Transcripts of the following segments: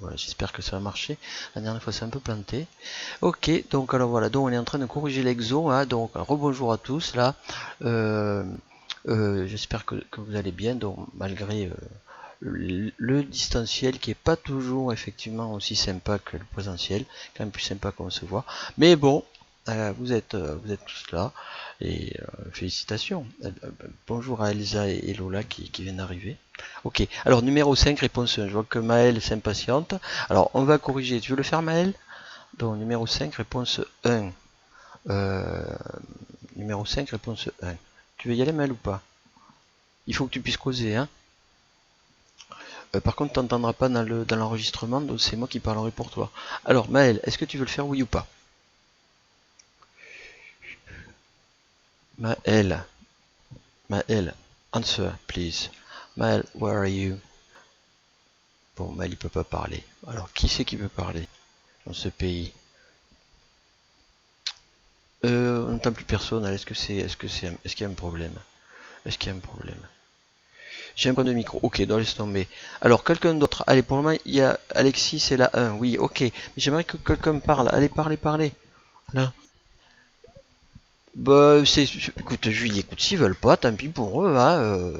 voilà, j'espère que ça va marcher. La dernière fois c'est un peu planté. Ok, donc alors voilà, donc on est en train de corriger l'exo, hein, donc rebonjour à tous là. J'espère que vous allez bien, donc malgré le distanciel qui est pas toujours effectivement aussi sympa que le présentiel, quand même plus sympa qu'on se voit. Mais bon, vous êtes tous là et félicitations. Bonjour à Elsa et Lola qui viennent d'arriver. Ok, alors numéro 5, réponse 1. Je vois que Maëlle s'impatiente. Alors on va corriger. Tu veux le faire Maëlle? Donc numéro 5, réponse 1. Euh, numéro 5, réponse 1. Tu veux y aller Maëlle ou pas? Il faut que tu puisses causer, hein. Par contre, tu n'entendras pas dans l'enregistrement, donc c'est moi qui parlerai pour toi. Alors, Maël, est-ce que tu veux le faire, oui ou pas? Maël, Maël, answer, please. Maël, where are you? Bon, Maël, il peut pas parler. Alors, qui c'est qui peut parler dans ce pays? On n'entend plus personne. Est-ce qu'il y a un problème? Est-ce qu'il y a un problème? J'ai un point de micro. Ok, donc laisse tomber. Alors, quelqu'un d'autre. Allez, pour le moment, il y a Alexis, c'est la 1. Oui, ok. Mais j'aimerais que quelqu'un parle. Allez, parlez. Là. Bah, écoute, Julie, écoute, s'ils veulent pas, tant pis pour eux, hein.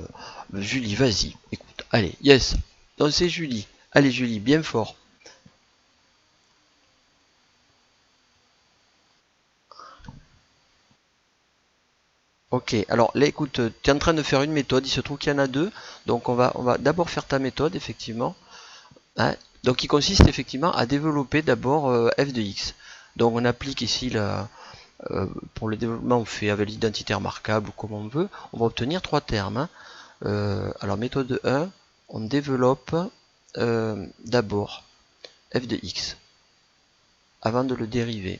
Julie, vas-y. Écoute, allez, yes. Non, c'est Julie. Allez, Julie, bien fort. Ok, alors là, écoute, tu es en train de faire une méthode. Il se trouve qu'il y en a deux. Donc, on va d'abord faire ta méthode, effectivement. Hein. Donc, qui consiste effectivement à développer d'abord f de x. Donc, on applique ici pour le développement, on fait avec l'identité remarquable ou comme on veut. On va obtenir trois termes. Hein. Alors méthode 1, on développe d'abord f de x avant de le dériver.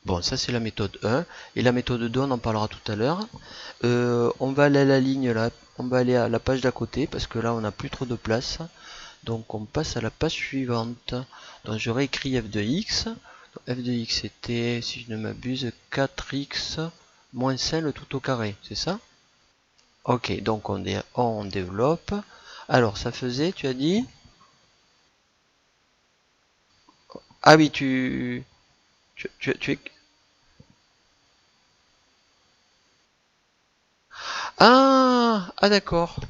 Bon, ça c'est la méthode 1. Et la méthode 2, on en parlera tout à l'heure. On va aller à la ligne là, on va aller à la page d'à côté parce que là on n'a plus trop de place. Donc on passe à la page suivante. Donc je réécris f de x. Donc, f de x était, si je ne m'abuse, 4x moins 5 le tout au carré, c'est ça? Ok, donc on développe. Alors, ça faisait, tu as dit? Ah oui, tu es... Ah d'accord.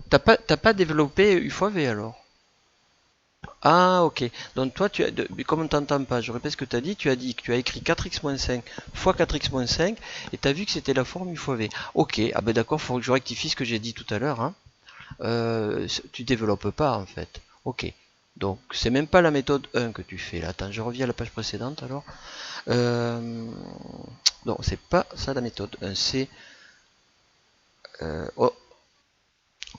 T'as pas développé U fois V alors? Ah ok. Donc toi, mais comme on t'entend pas, je répète ce que tu as dit. Tu as dit que tu as écrit 4x moins 5 fois 4x moins 5 et tu as vu que c'était la forme U fois V. Ok, ah ben d'accord, il faut que je rectifie ce que j'ai dit tout à l'heure. Hein. Tu développes pas en fait. Ok. Donc c'est même pas la méthode 1 que tu fais là. Attends, je reviens à la page précédente alors. Non, c'est pas ça la méthode 1. C'est oh,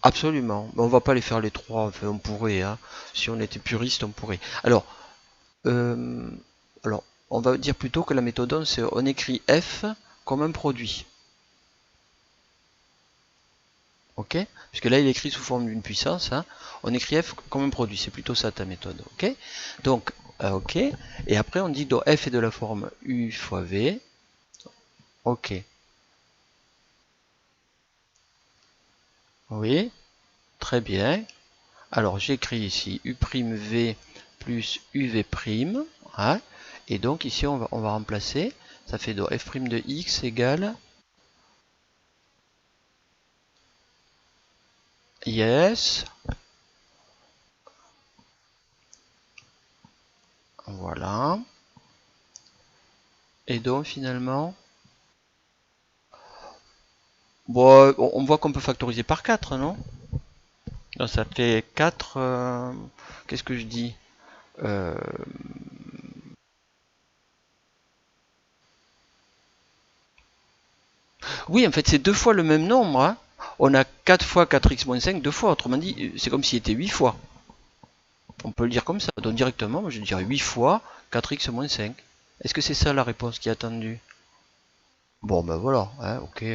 absolument. Mais on va pas les faire les trois. Enfin, on pourrait. Hein. Si on était puriste, on pourrait. Euh, alors, on va dire plutôt que la méthode 1, c'est on écrit f comme un produit. Ok? Puisque là, il est écrit sous forme d'une puissance. Hein. On écrit f comme un produit. C'est plutôt ça ta méthode. Ok? Donc, ok. Et après, on dit donc f est de la forme u fois v. Ok. Oui. Très bien. Alors, j'écris ici u'v plus uv'. Hein, et donc, ici, on va remplacer. Ça fait donc f' de x égale yes. Voilà. Et donc, finalement, bon, on voit qu'on peut factoriser par 4, non? Donc, ça fait 4. Qu'est-ce que je dis? Euh, oui, en fait, c'est deux fois le même nombre. Hein. On a 4 fois 4x moins 5 deux fois. Autrement dit, c'est comme s'il était 8 fois. On peut le dire comme ça. Donc, directement, moi, je dirais 8 fois 4x moins 5. Est-ce que c'est ça la réponse qui est attendue? Bon, ben voilà. Hein, ok.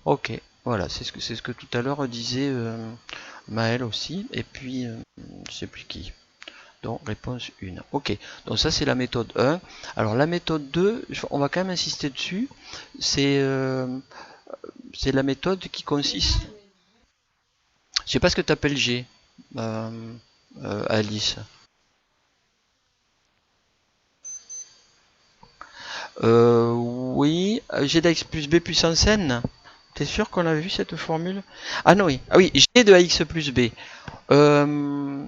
Ok. Voilà, c'est ce que tout à l'heure disait Maël aussi. Et puis, je sais plus qui. Donc, réponse 1. Ok, donc ça c'est la méthode 1. Alors la méthode 2, on va quand même insister dessus. C'est la méthode qui consiste... Je sais pas ce que tu appelles G. Alice? Oui, g de x plus b puissance n. T'es sûr qu'on a vu cette formule? Ah non, oui. Ah oui, g de ax plus b. Euh,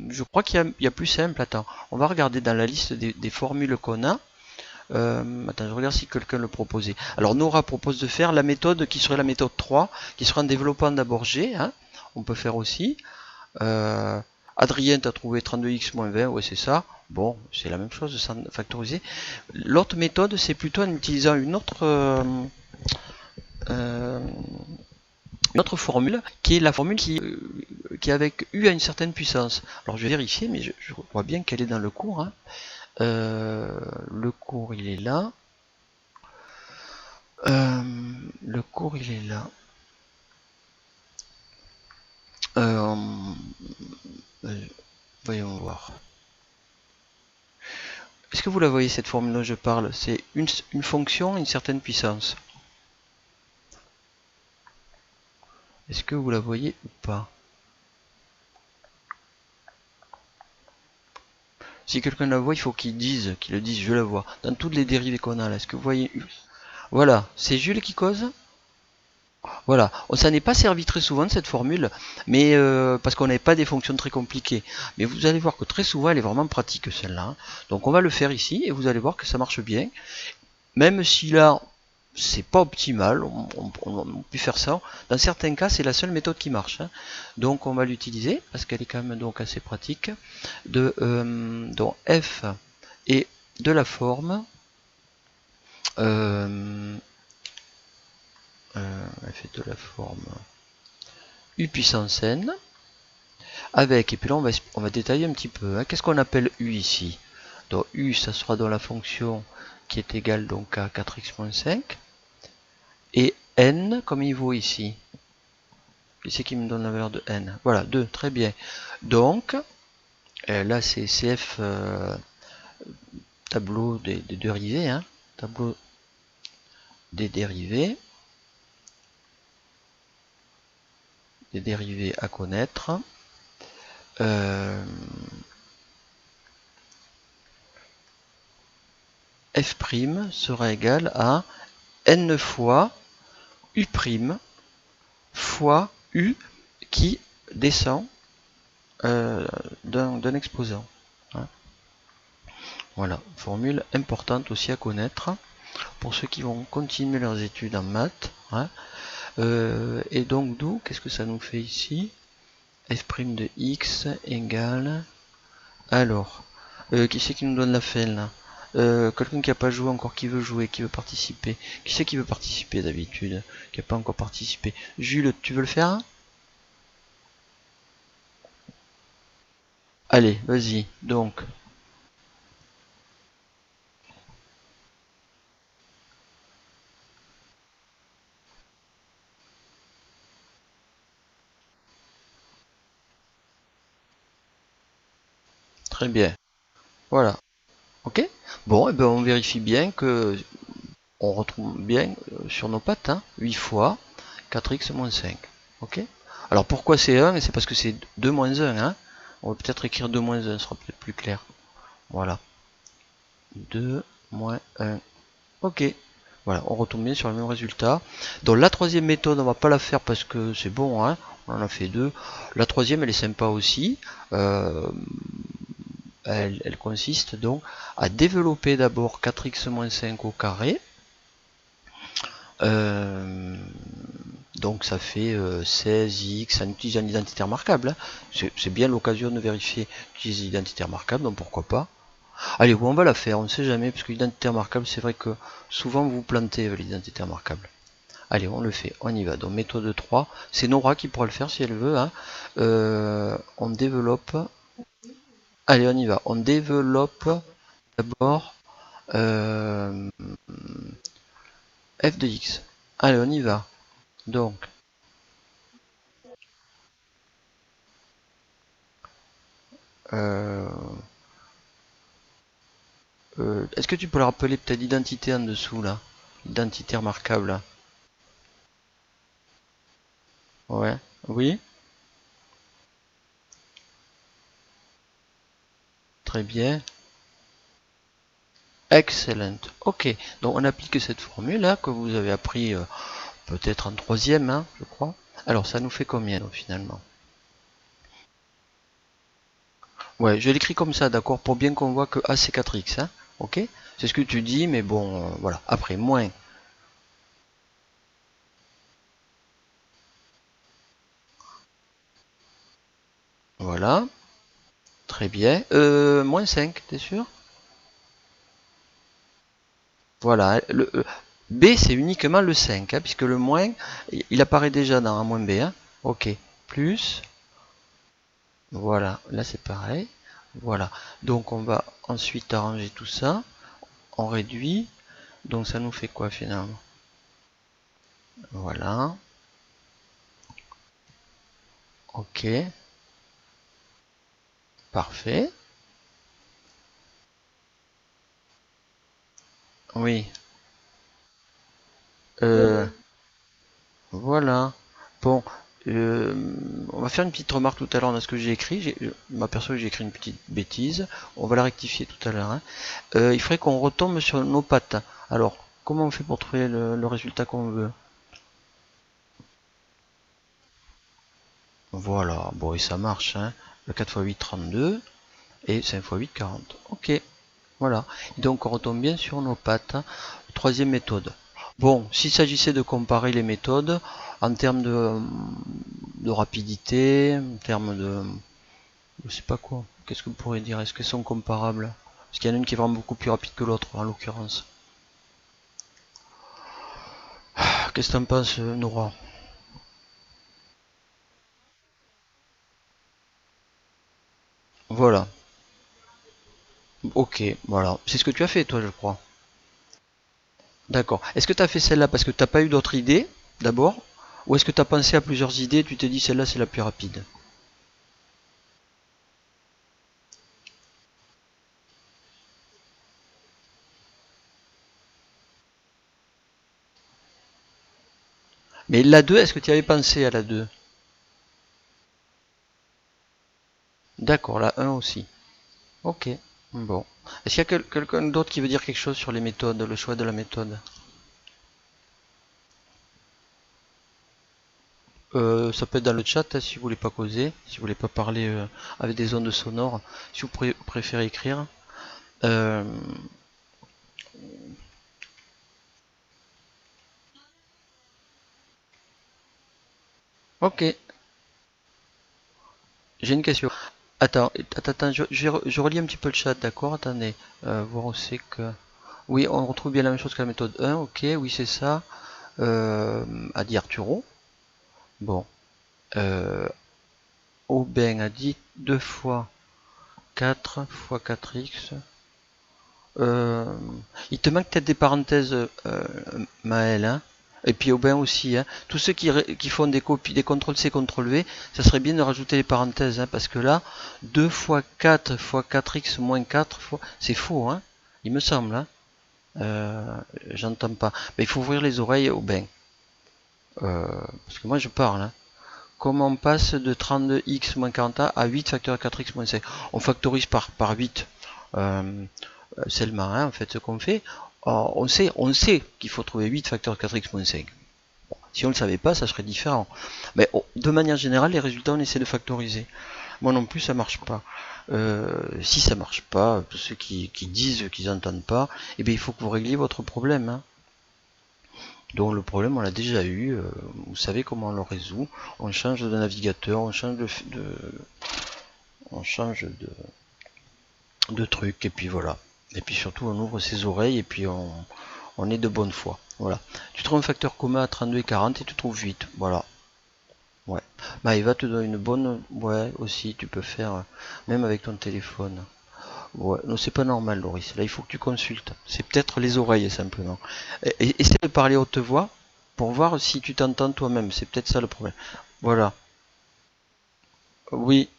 je crois qu'il y a plus simple. Attends, on va regarder dans la liste des formules qu'on a. Attends, je regarde si quelqu'un le proposait. Alors Nora propose de faire la méthode qui serait la méthode 3, qui sera en développant d'abord G. Hein. On peut faire aussi. Adrien, t'as trouvé 32x moins 20, ouais c'est ça. Bon, c'est la même chose sans factoriser. L'autre méthode, c'est plutôt en utilisant euh, une autre formule, qui est la formule qui avec U à une certaine puissance. Alors je vais vérifier, mais je vois bien qu'elle est dans le cours. Hein. Le cours, il est là. Le cours, il est là. Euh, voyons voir. Est-ce que vous la voyez, cette formule dont je parle? C'est une fonction à une certaine puissance. Est-ce que vous la voyez ou pas? Si quelqu'un la voit, il faut qu'il le dise, je la vois. Dans toutes les dérivées qu'on a là, est-ce que vous voyez? Voilà, c'est Jules qui cause. Voilà, ça n'est pas servi très souvent de cette formule, mais parce qu'on n'avait pas des fonctions très compliquées. Mais vous allez voir que très souvent, elle est vraiment pratique celle-là. Hein. Donc on va le faire ici et vous allez voir que ça marche bien. Même si là, c'est pas optimal, on peut faire ça. Dans certains cas, c'est la seule méthode qui marche. Hein. Donc on va l'utiliser parce qu'elle est quand même donc assez pratique. Donc f est de la forme f est de la forme u puissance n avec, et puis là on va détailler un petit peu. Hein. Qu'est-ce qu'on appelle u ici? Donc u, ça sera dans la fonction qui est égale donc à 4x moins 5. Et n, comme il vaut ici. Qui c'est qui me donne la valeur de n? Voilà, 2, très bien. Donc, là c'est CF tableau des dérivés. Hein. Tableau des dérivés. Des dérivés à connaître. F' sera égal à n fois u' fois u qui descend d'un exposant. Hein. Voilà, formule importante aussi à connaître pour ceux qui vont continuer leurs études en maths. Hein. Et donc d'où, qu'est-ce que ça nous fait ici? F' de x égale... Alors, qui c'est qui nous donne la fin là? Quelqu'un qui n'a pas joué encore, qui veut jouer, qui veut participer. Qui c'est qui veut participer d'habitude? Qui n'a pas encore participé? Jules, tu veux le faire? Allez, vas-y, donc. Très bien. Voilà. Ok? Bon, et ben on vérifie bien que on retrouve bien sur nos pattes, hein, 8 fois 4x moins 5. Ok? Alors pourquoi c'est 1? C'est parce que c'est 2 moins 1. Hein. On va peut-être écrire 2 moins 1, ce sera peut-être plus clair. Voilà. 2 moins 1. Ok. Voilà, on retombe bien sur le même résultat. Donc la troisième méthode, on va pas la faire parce que c'est bon, hein. On en a fait deux. La troisième, elle est sympa aussi. Elle consiste donc à développer d'abord 4x moins 5 au carré. Donc ça fait 16x en utilisant un identitaire marquable. Hein. C'est bien l'occasion de vérifier utiliser l'identitaire marquable, donc pourquoi pas. Allez, on va la faire, on ne sait jamais, parce que l'identité remarquable, c'est vrai que souvent vous vous plantez avec l'identité remarquable. Allez, on le fait, on y va. Donc méthode 3, c'est Nora qui pourra le faire si elle veut. Hein. On développe. Allez, on y va. On développe d'abord f de x. Allez, on y va. Donc, euh, est-ce que tu peux le rappeler peut-être l'identité en dessous là? L'identité remarquable là. Ouais. Oui. Très bien. Excellent. Ok. Donc on applique cette formule là que vous avez appris peut-être en troisième, hein, je crois. Alors ça nous fait combien donc, finalement? Ouais, je l'écris comme ça, d'accord, pour bien qu'on voit que A c'est 4x, hein. Ok? C'est ce que tu dis, mais bon, voilà. Après, moins. Voilà. Très bien. Moins 5, t'es sûr? Voilà. B c'est uniquement le 5, hein, puisque le moins, il apparaît déjà dans A moins B, hein. Ok. Plus. Voilà. Là c'est pareil. Voilà. Donc on va ensuite arranger tout ça. On réduit. Donc ça nous fait quoi finalement? Voilà. Ok. Parfait. Oui. Euh, voilà. Bon, euh, on va faire une petite remarque tout à l'heure dans ce que j'ai écrit. Je m'aperçois que j'ai écrit une petite bêtise. On va la rectifier tout à l'heure, hein. Il faudrait qu'on retombe sur nos pattes. Alors, comment on fait pour trouver le résultat qu'on veut? Voilà. Bon, et ça marche, hein. Le 4 x 8, 32. Et 5 x 8, 40. Ok. Voilà. Donc, on retombe bien sur nos pattes. Troisième méthode. Bon, s'il s'agissait de comparer les méthodes en termes de rapidité, en termes de... Je sais pas quoi. Qu'est-ce que vous pourriez dire? Est-ce qu'elles sont comparables? Parce qu'il y en a une qui est vraiment beaucoup plus rapide que l'autre, en l'occurrence. Qu'est-ce que t'en penses, Nora? Voilà. Ok, voilà. C'est ce que tu as fait, toi, je crois. D'accord. Est-ce que tu as fait celle-là parce que t'as pas eu d'autres idées, d'abord? Ou est-ce que tu as pensé à plusieurs idées et tu t'es dit celle-là, c'est la plus rapide? Mais la 2, est-ce que tu y avais pensé à la 2? D'accord, la un aussi. Ok, bon. Est-ce qu'il y a quelqu'un d'autre qui veut dire quelque chose sur les méthodes, le choix de la méthode? Ça peut être dans le chat, hein, si vous voulez pas causer, si vous voulez pas parler avec des ondes sonores, si vous préférez écrire. Euh, ok, j'ai une question. Attends, je relis un petit peu le chat, d'accord? Attendez, voir où c'est que... Oui, on retrouve bien la même chose que la méthode 1, ok, oui c'est ça. A dit Arturo. Bon, euh, Aubin a dit 2 fois 4 fois 4x. Euh, il te manque peut-être des parenthèses, Maël, hein. Et puis Aubin aussi, hein. Tous ceux qui font des copies, des CTRL-C, CTRL-V, ça serait bien de rajouter les parenthèses, hein, parce que là, 2 fois 4 fois 4x moins 4 fois... C'est faux, hein. Il me semble, hein. J'entends pas. Mais il faut ouvrir les oreilles, Aubin. Parce que moi je parle, hein. Comment on passe de 32x moins 40a à 8 facteur 4x moins 5? On factorise par 8. Euh, c'est le marin, en fait, ce qu'on fait. On sait qu'il faut trouver 8 facteur 4x moins 5. Bon, si on ne le savait pas, ça serait différent. Mais de manière générale, les résultats, on essaie de factoriser. Moi non plus, ça marche pas. Si ça marche pas, tous ceux qui disent qu'ils n'entendent pas, eh bien, il faut que vous régliez votre problème, hein. Donc le problème, on l'a déjà eu. Vous savez comment on le résout. On change de navigateur, on change de truc, et puis voilà. Et puis surtout, on ouvre ses oreilles, et puis on est de bonne foi. Voilà. Tu trouves un facteur commun à 32 et 40, et tu trouves 8. Voilà. Ouais. Bah, il va te donner une bonne... Ouais, aussi, tu peux faire, même avec ton téléphone. Ouais, non, c'est pas normal, Loris. Là, il faut que tu consultes. C'est peut-être les oreilles, simplement. Essaie de parler haute voix pour voir si tu t'entends toi-même. C'est peut-être ça le problème. Voilà. Oui,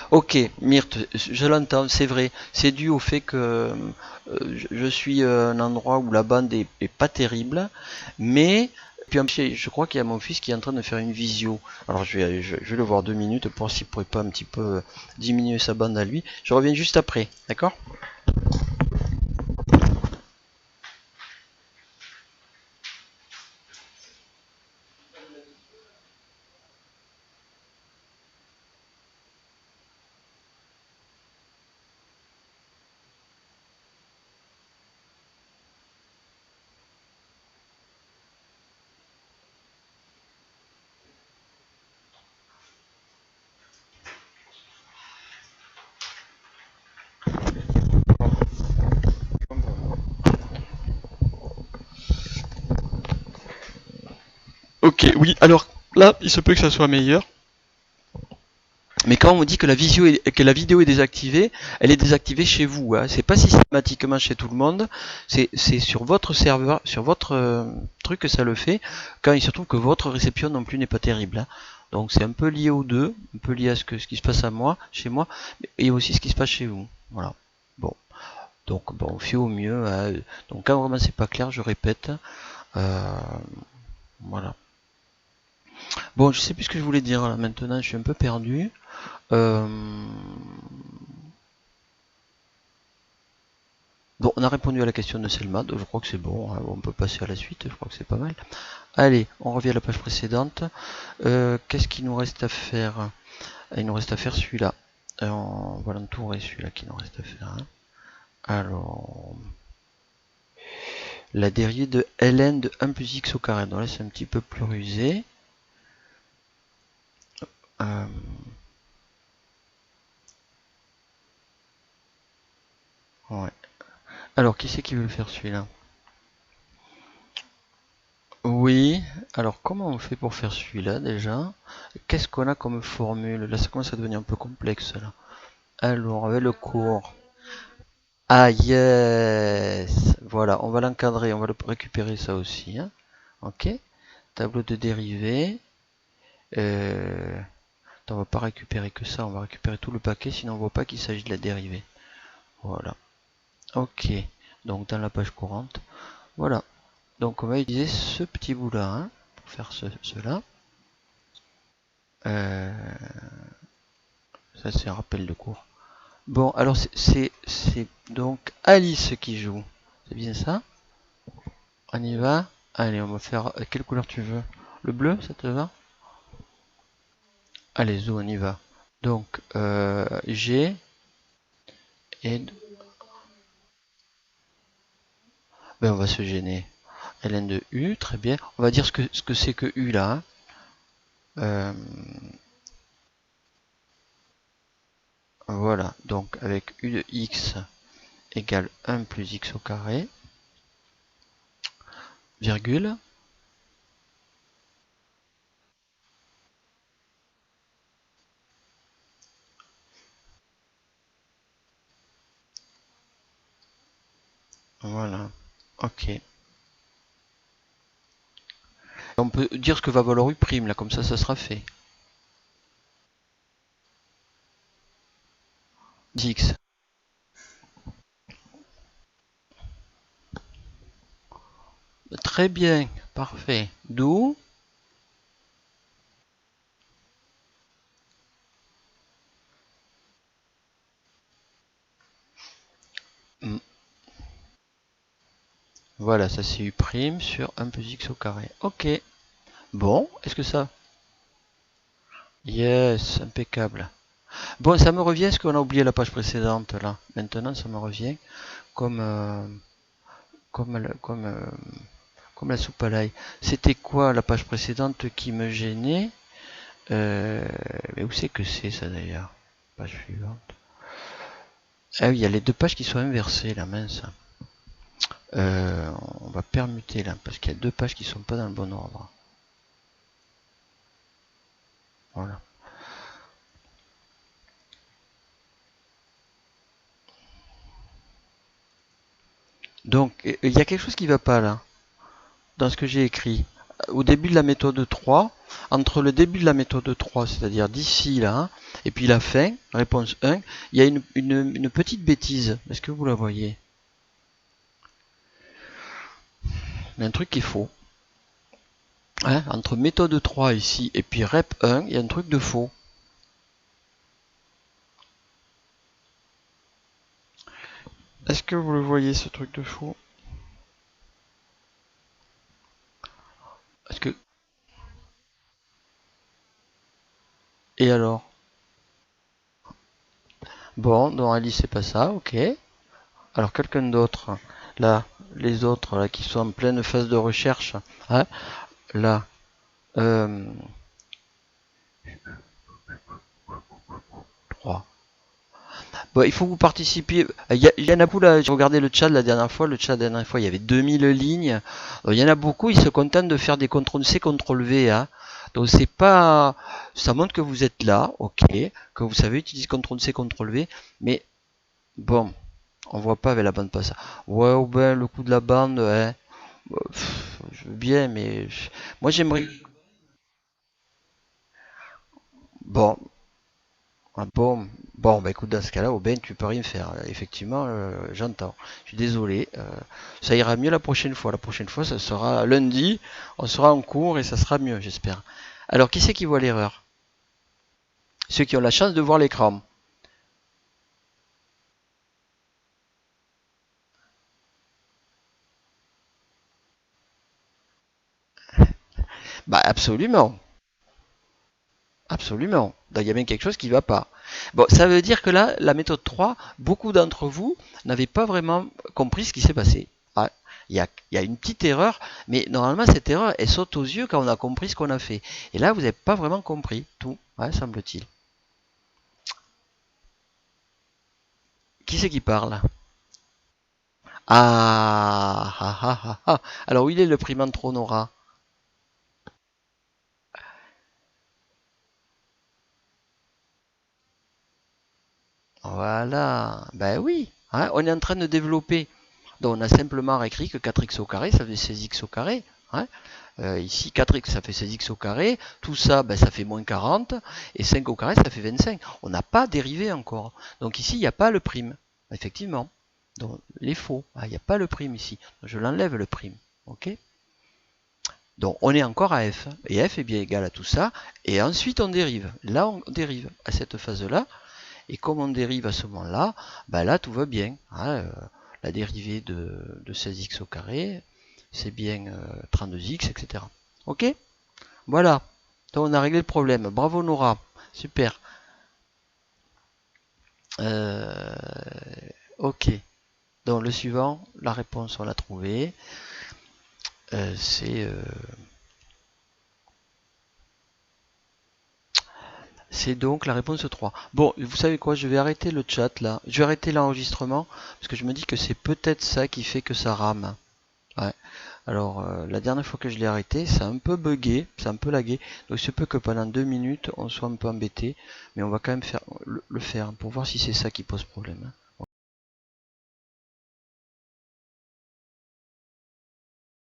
Ok, Myrthe, je l'entends, c'est vrai. C'est dû au fait que je suis un endroit où la bande est pas terrible, mais puis je crois qu'il y a mon fils qui est en train de faire une visio. Alors je vais le voir 2 minutes pour voir s'il pourrait pas un petit peu diminuer sa bande à lui. Je reviens juste après, d'accord? Ok, oui, alors là, il se peut que ça soit meilleur. Mais quand on dit que que la vidéo est désactivée, elle est désactivée chez vous. Hein. C'est pas systématiquement chez tout le monde. C'est sur votre serveur, sur votre truc que ça le fait. Quand il se trouve que votre réception non plus n'est pas terrible. Hein. Donc c'est un peu lié aux deux, un peu lié à ce qui se passe à moi, chez moi, et aussi ce qui se passe chez vous. Voilà. Bon. Donc bon, on fait au mieux. Hein. Donc quand vraiment c'est pas clair, je répète. Euh, voilà. Bon, je sais plus ce que je voulais dire là. Maintenant, je suis un peu perdu. Euh, Bon, on a répondu à la question de Selma, donc je crois que c'est bon, hein, on peut passer à la suite, je crois que c'est pas mal. Allez, on revient à la page précédente. Qu'est-ce qu'il nous reste à faire? Il nous reste à faire celui-là. On va l'entourer, celui-là qui nous reste à faire. Hein. Alors, la dérivée de ln de 1 plus x au carré. Donc là, c'est un petit peu plus rusé. Euh, ouais. Alors, qui c'est qui veut le faire celui-là? Oui, alors comment on fait pour faire celui-là déjà? Qu'est-ce qu'on a comme formule? Là, ça commence à devenir un peu complexe là. Alors, avec le cours. Ah yes! Voilà, on va l'encadrer, on va le récupérer ça aussi. Hein. Ok. Tableau de dérivée. Euh, on va pas récupérer que ça, on va récupérer tout le paquet, sinon on voit pas qu'il s'agit de la dérivée. Voilà. Ok. Donc dans la page courante. Voilà. Donc on va utiliser ce petit bout là hein, pour faire cela. Ça c'est un rappel de cours. Bon, alors c'est donc Alice qui joue. C'est bien ça? On y va? Allez, on va faire. Quelle couleur tu veux? Le bleu, ça te va? Allez, zo, on y va. Donc, G et. Ben, on va se gêner. Ln de U, très bien. On va dire ce que c'est que U là. Hein. Euh, voilà, donc avec U de X égale 1 plus X au carré, virgule. Voilà, ok. On peut dire ce que va valoir U prime là, comme ça sera fait. 10x. Très bien, parfait. D'où voilà, ça c'est U' sur 1 plus X au carré. Ok. Bon, est-ce que ça... Yes, impeccable. Bon, ça me revient, est-ce qu'on a oublié la page précédente là? Maintenant, ça me revient comme, comme la soupe à l'ail. C'était quoi la page précédente qui me gênait? Mais où c'est que c'est ça d'ailleurs? Page suivante. Ah oui, il y a les deux pages qui sont inversées là, mince. On va permuter là, parce qu'il y a deux pages qui sont pas dans le bon ordre. Voilà. Donc, il y a quelque chose qui va pas là, dans ce que j'ai écrit. Au début de la méthode 3, entre le début de la méthode 3, c'est-à-dire d'ici là, et puis la fin, réponse 1, il y a une petite bêtise. Est-ce que vous la voyez? Il y a un truc qui est faux. Hein, entre méthode 3 ici et puis rep 1, il y a un truc de faux. Est-ce que vous le voyez, ce truc de faux? Est-ce que... Et alors? Bon, dans Alice, c'est pas ça, ok. Alors, quelqu'un d'autre, là, les autres, là, qui sont en pleine phase de recherche, hein, là, euh, 3. Bon, il faut que vous participiez. Il y en a beaucoup là, j'ai regardé le chat la dernière fois. Le chat la dernière fois, il y avait 2000 lignes. Il y en a beaucoup, ils se contentent de faire des CTRL-C, CTRL-V. Hein. Donc c'est pas. Ça montre que vous êtes là, ok, que vous savez utiliser CTRL-C, CTRL-V, mais bon, on voit pas avec la bande passante. Ouais, ou ben le coup de la bande, hein. Je veux bien, mais moi j'aimerais. Bon, ah bon, bon, bah écoute, dans ce cas-là, Aubin, tu peux rien faire. Effectivement, j'entends. Je suis désolé. Ça ira mieux la prochaine fois. La prochaine fois, ça sera lundi. On sera en cours et ça sera mieux, j'espère. Alors, qui c'est qui voit l'erreur? Ceux qui ont la chance de voir l'écran. Bah absolument. Absolument. Donc, il y a bien quelque chose qui ne va pas. Bon, ça veut dire que là, la méthode 3, beaucoup d'entre vous n'avaient pas vraiment compris ce qui s'est passé. Ah, il y a une petite erreur, mais normalement, cette erreur, elle saute aux yeux quand on a compris ce qu'on a fait. Et là, vous n'avez pas vraiment compris tout, ouais, semble-t-il. Qui c'est qui parle? Ah, ah, ah, ah, ah. Alors, où il est le primant Tronora? Voilà. Ben oui, hein, on est en train de développer. Donc, on a simplement écrit que 4x au carré, ça fait 16x au carré. Hein. Ici, 4x, ça fait 16x au carré. Tout ça, ben, ça fait moins 40. Et 5 au carré, ça fait 25. On n'a pas dérivé encore. Donc ici, il n'y a pas le prime. Effectivement. Donc, les faux. Ah, il n'y a pas le prime ici. Donc, je l'enlève le prime. OK? Donc, on est encore à f. Et f est bien égal à tout ça. Et ensuite, on dérive. Là, on dérive à cette phase-là. Et comme on dérive à ce moment-là, ben là, tout va bien. Hein, la dérivée de 16x au carré, c'est bien 32x, etc. Ok? Voilà. Donc on a réglé le problème. Bravo Nora. Super. Euh, ok. Donc le suivant, la réponse on l'a trouvée. C'est donc la réponse 3. Bon, vous savez quoi, je vais arrêter le chat là. Je vais arrêter l'enregistrement parce que je me dis que c'est peut-être ça qui fait que ça rame. Ouais. Alors, la dernière fois que je l'ai arrêté, ça a un peu bugué, ça a un peu lagué. Donc, il se peut que pendant 2 minutes, on soit un peu embêté. Mais on va quand même faire le faire pour voir si c'est ça qui pose problème.